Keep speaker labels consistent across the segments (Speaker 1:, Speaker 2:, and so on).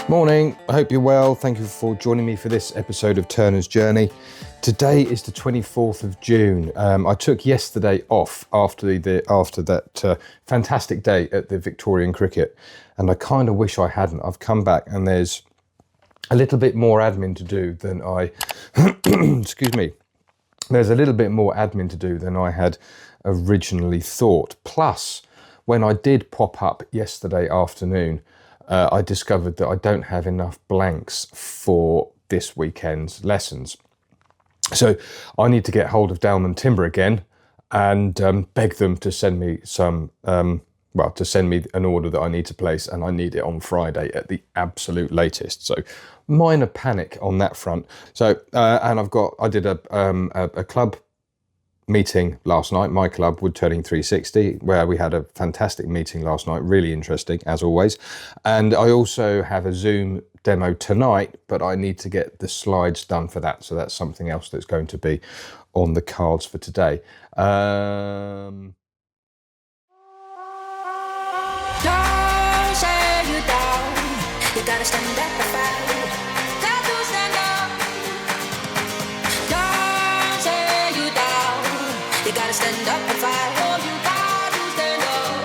Speaker 1: Morning, I hope you're well. Thank you for joining me for this episode of Turner's Journey. Today is the 24th of June. I took yesterday off after that fantastic day at the Victorian Cricket, and I kind of wish I hadn't. I've come back and there's a little bit more admin to do than I, excuse me, there's a little bit more admin to do than I had originally thought. Plus, when I did pop up yesterday afternoon, I discovered that I don't have enough blanks for this weekend's lessons. So I need to get hold of Dalmann Timber again and beg them to send me some, to send me an order that I need to place, and I need it on Friday at the absolute latest. So minor panic on that front. So, and I did a club meeting last night, my club, Woodturning 360, where we had a fantastic meeting last night, really interesting as always. And I also have a Zoom demo tonight, but I need to get the slides done for that. So that's something else that's going to be on the cards for today.
Speaker 2: Don't say you down, you gotta stand up and fight. Got to stand up. Don't say you down, you gotta stand up and fight. Oh, you got to stand up.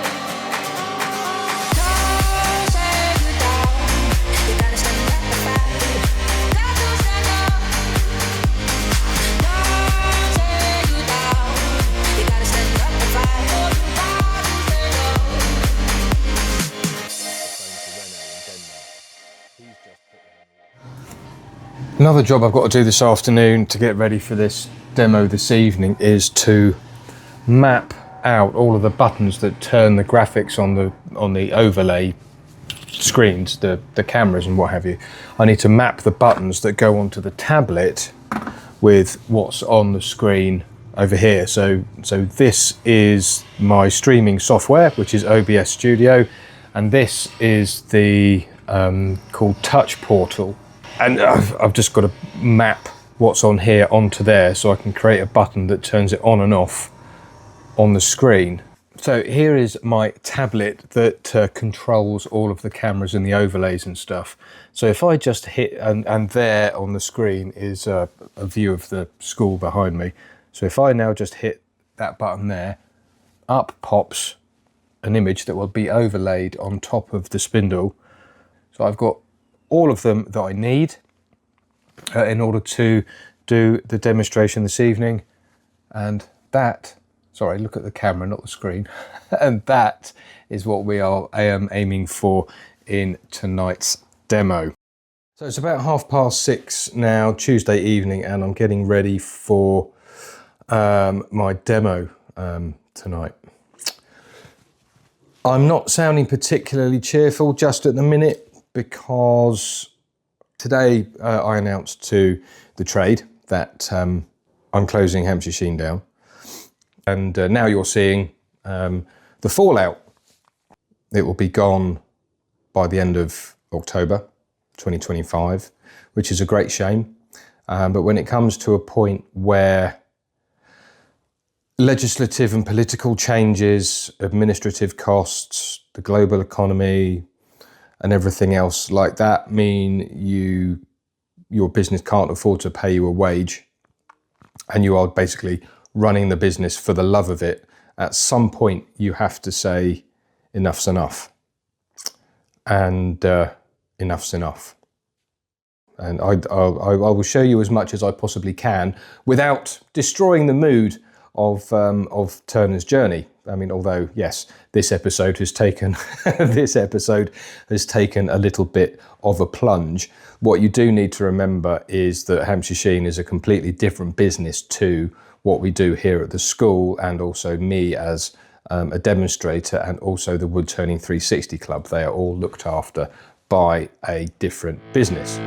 Speaker 2: Don't say you down, you gotta stand up and fight. Got to stand up. Don't say you down, you gotta stand up and fight. Oh, you got to stand up.
Speaker 1: Another job I've got to do this afternoon to get ready for this demo this evening is to map out all of the buttons that turn the graphics on the overlay screens, the cameras and what have you. I need to map the buttons that go onto the tablet with what's on the screen over here. So this is my streaming software, which is OBS Studio, and this is the called Touch Portal. And I've just got to map what's on here onto there so I can create a button that turns it on and off on the screen. So here is my tablet that controls all of the cameras and the overlays and stuff. So if I just hit, and there on the screen is a view of the school behind me. So if I now just hit that button there, up pops an image that will be overlaid on top of the spindle. So I've got all of them that I need in order to do the demonstration this evening. And that, sorry, look at the camera, not the screen. And that is what we are aiming for in tonight's demo. So it's about 6:30 now, Tuesday evening, and I'm getting ready for my demo tonight. I'm not sounding particularly cheerful just at the minute, because today I announced to the trade that I'm closing Hampshire Sheen down, and now you're seeing the fallout. It will be gone by the end of October 2025, which is a great shame. But when it comes to a point where legislative and political changes, administrative costs, the global economy, and everything else like that mean your business can't afford to pay you a wage, and you are basically running the business for the love of it, at some point you have to say enough's enough, and enough's enough. And I will show you as much as I possibly can without destroying the mood of Turner's Journey. I mean, although yes, this episode has taken a little bit of a plunge. What you do need to remember is that Hampshire Sheen is a completely different business to what we do here at the school, and also me as a demonstrator, and also the Woodturning 360 Club. They are all looked after by a different business.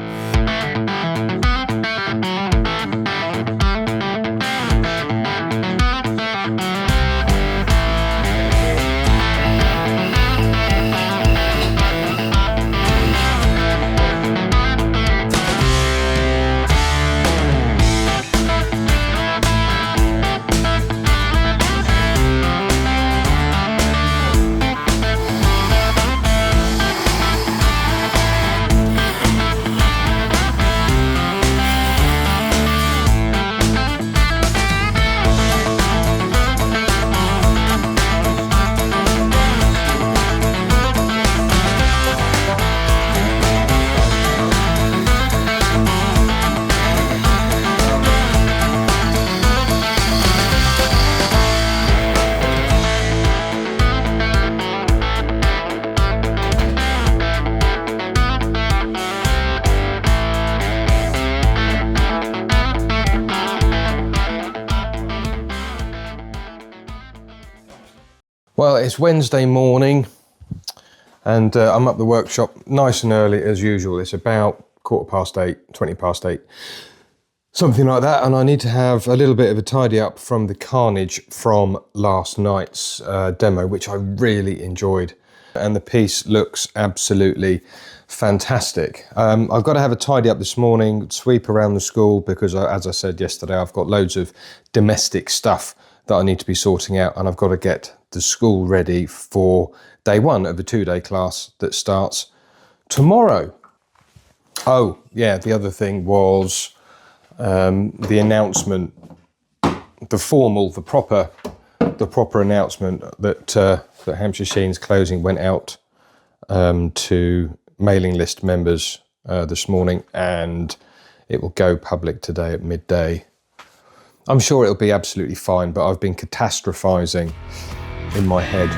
Speaker 1: Well, it's Wednesday morning and I'm up the workshop nice and early as usual. It's about 8:15, 8:20, something like that. And I need to have a little bit of a tidy up from the carnage from last night's demo, which I really enjoyed. And the piece looks absolutely fantastic. I've got to have a tidy up this morning, sweep around the school because as I said yesterday, I've got loads of domestic stuff that I need to be sorting out, and I've got to get the school ready for day one of the 2-day class that starts tomorrow. Oh yeah, the other thing was the announcement, the proper announcement that that Hampshire Sheen's closing went out to mailing list members this morning, and it will go public today at midday. I'm sure it'll be absolutely fine, but I've been catastrophizing in my head.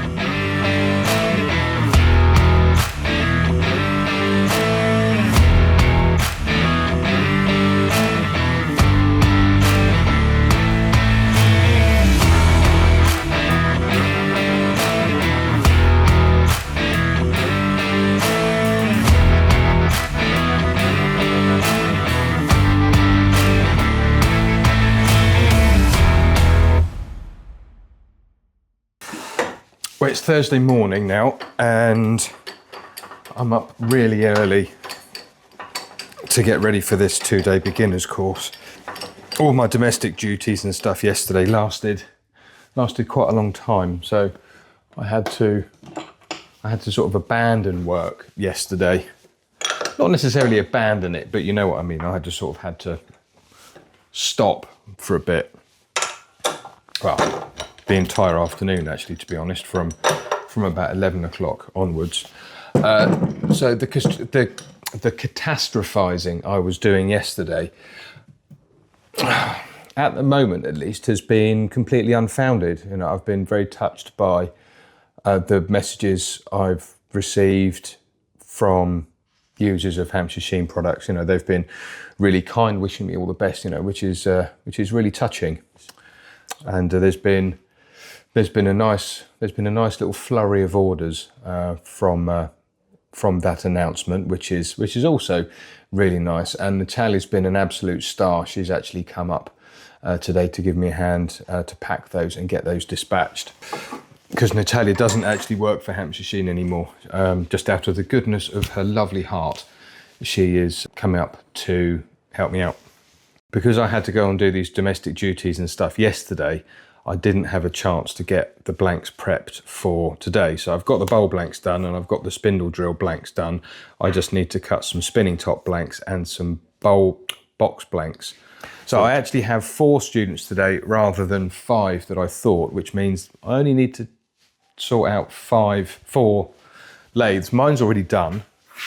Speaker 1: Well, it's Thursday morning now, and I'm up really early to get ready for this 2-day beginners course. All my domestic duties and stuff yesterday lasted quite a long time, so I had to sort of abandon work yesterday. Not necessarily abandon it, but you know what I mean. I had to stop for a bit. Well, the entire afternoon, actually, to be honest, from about 11 o'clock onwards. So the catastrophizing I was doing yesterday, at the moment at least, has been completely unfounded. You know, I've been very touched by the messages I've received from users of Hampshire Sheen products. You know, they've been really kind, wishing me all the best. You know, which is really touching. And there's been a nice little flurry of orders from that announcement, which is also really nice. And Natalia's been an absolute star. She's actually come up today to give me a hand to pack those and get those dispatched, because Natalia doesn't actually work for Hampshire Sheen anymore. Just out of the goodness of her lovely heart, she is coming up to help me out. Because I had to go and do these domestic duties and stuff yesterday, I didn't have a chance to get the blanks prepped for today. So I've got the bowl blanks done and I've got the spindle drill blanks done. I just need to cut some spinning top blanks and some bowl box blanks. So I actually have 4 students today rather than 5 that I thought, which means I only need to sort out 4 lathes. Mine's already done,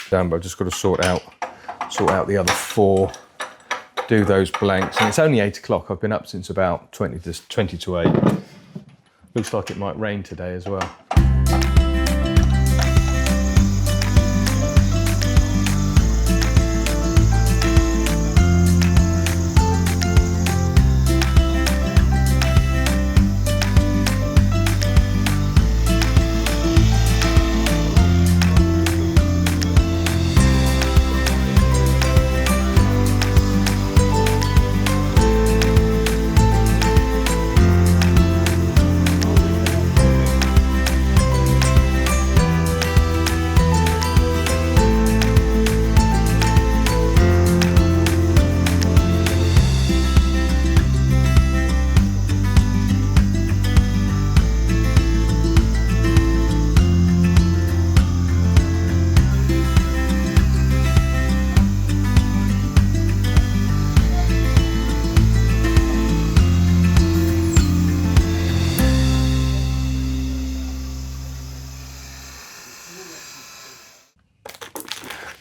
Speaker 1: but I've just got to sort out the other 4. Do those blanks, and it's only 8 o'clock. I've been up since about 20 to 8. Looks like it might rain today as well.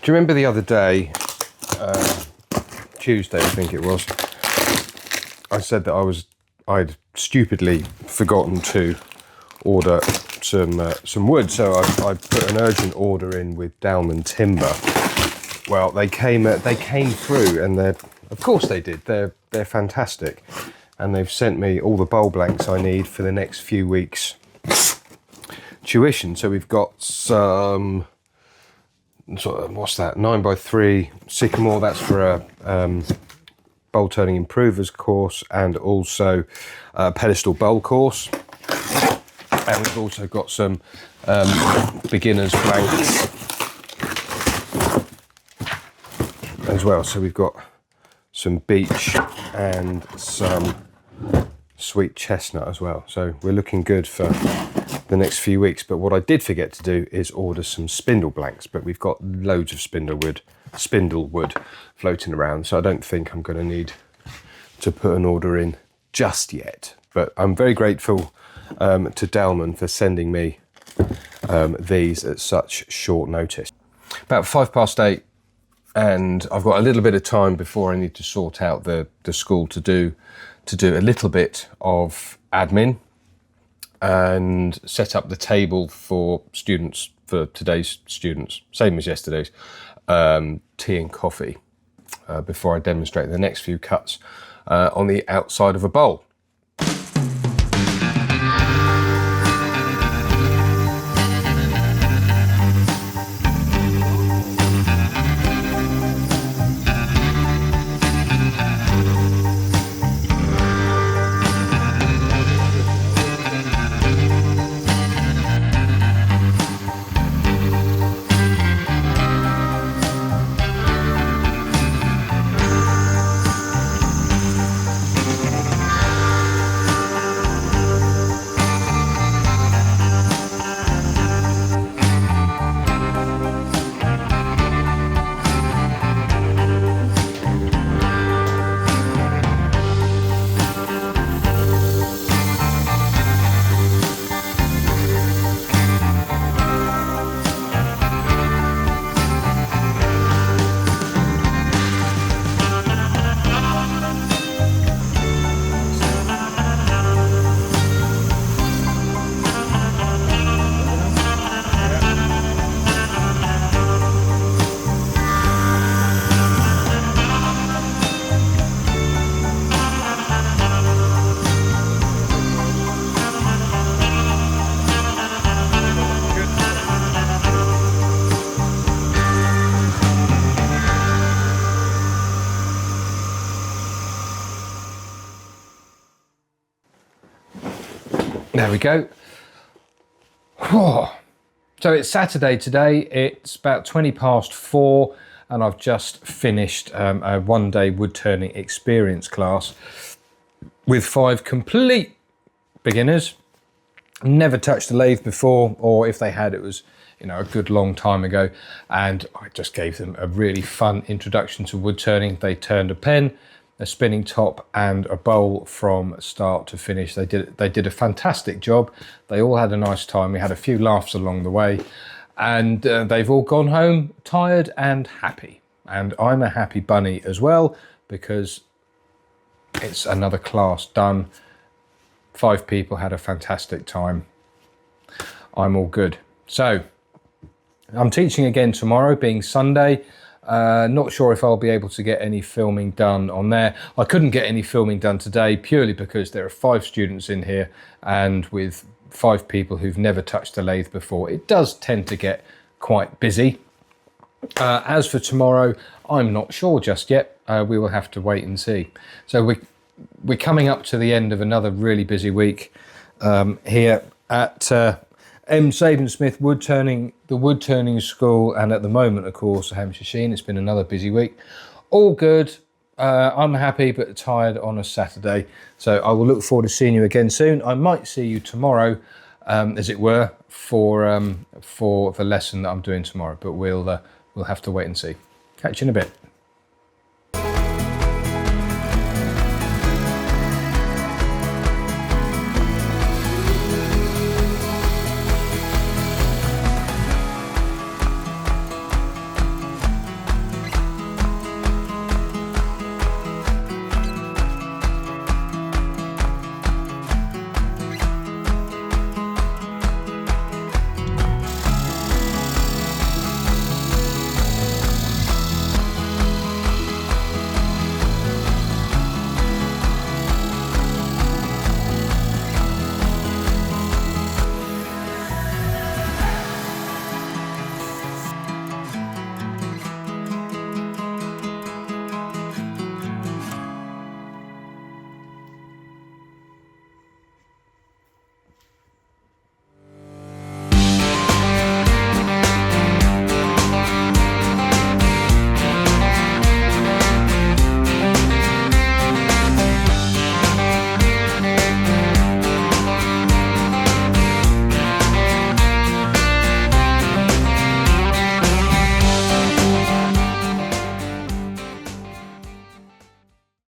Speaker 1: Do you remember the other day, Tuesday I think it was, I said that I'd stupidly forgotten to order some wood, so I put an urgent order in with Dalmann Timber. Well, they came through, and of course they did. They're fantastic, and they've sent me all the bowl blanks I need for the next few weeks. tuition. So we've got some, what's that, 9x3 Sycamore, that's for a bowl turning improvers course, and also a Pedestal bowl course. And we've also got some beginners blanks as well. So we've got some beech and some sweet chestnut as well. So we're looking good for the next few weeks. But what I did forget to do is order some spindle blanks, but we've got loads of spindle wood floating around. So I don't think I'm going to need to put an order in just yet. But I'm very grateful to Dalmann for sending me these at such short notice. About 8:05, and I've got a little bit of time before I need to sort out the school to do a little bit of admin and set up the table for students, for today's students, same as yesterday's, tea and coffee, before I demonstrate the next few cuts on the outside of a bowl. There we go. So it's Saturday today, it's about 4:20, and I've just finished a one-day wood turning experience class with 5 complete beginners. Never touched a lathe before, or if they had, it was, you know, a good long time ago, and I just gave them a really fun introduction to wood turning. They turned a pen, a spinning top and a bowl from start to finish. They did a fantastic job. They all had a nice time. We had a few laughs along the way, and they've all gone home tired and happy. And I'm a happy bunny as well, because it's another class done. 5 people had a fantastic time. I'm all good. So I'm teaching again tomorrow, being Sunday. Not sure if I'll be able to get any filming done on there. I couldn't get any filming done today purely because there are 5 students in here, and with 5 people who've never touched a lathe before, it does tend to get quite busy. As for tomorrow, I'm not sure just yet. We will have to wait and see. So we're coming up to the end of another really busy week here at Saban-Smith Woodturning, the Woodturning School, and at the moment, of course, Hampshire Sheen. It's been another busy week. All good. I'm happy but tired on a Saturday. So I will look forward to seeing you again soon. I might see you tomorrow, as it were, for the lesson that I'm doing tomorrow. But we'll have to wait and see. Catch you in a bit.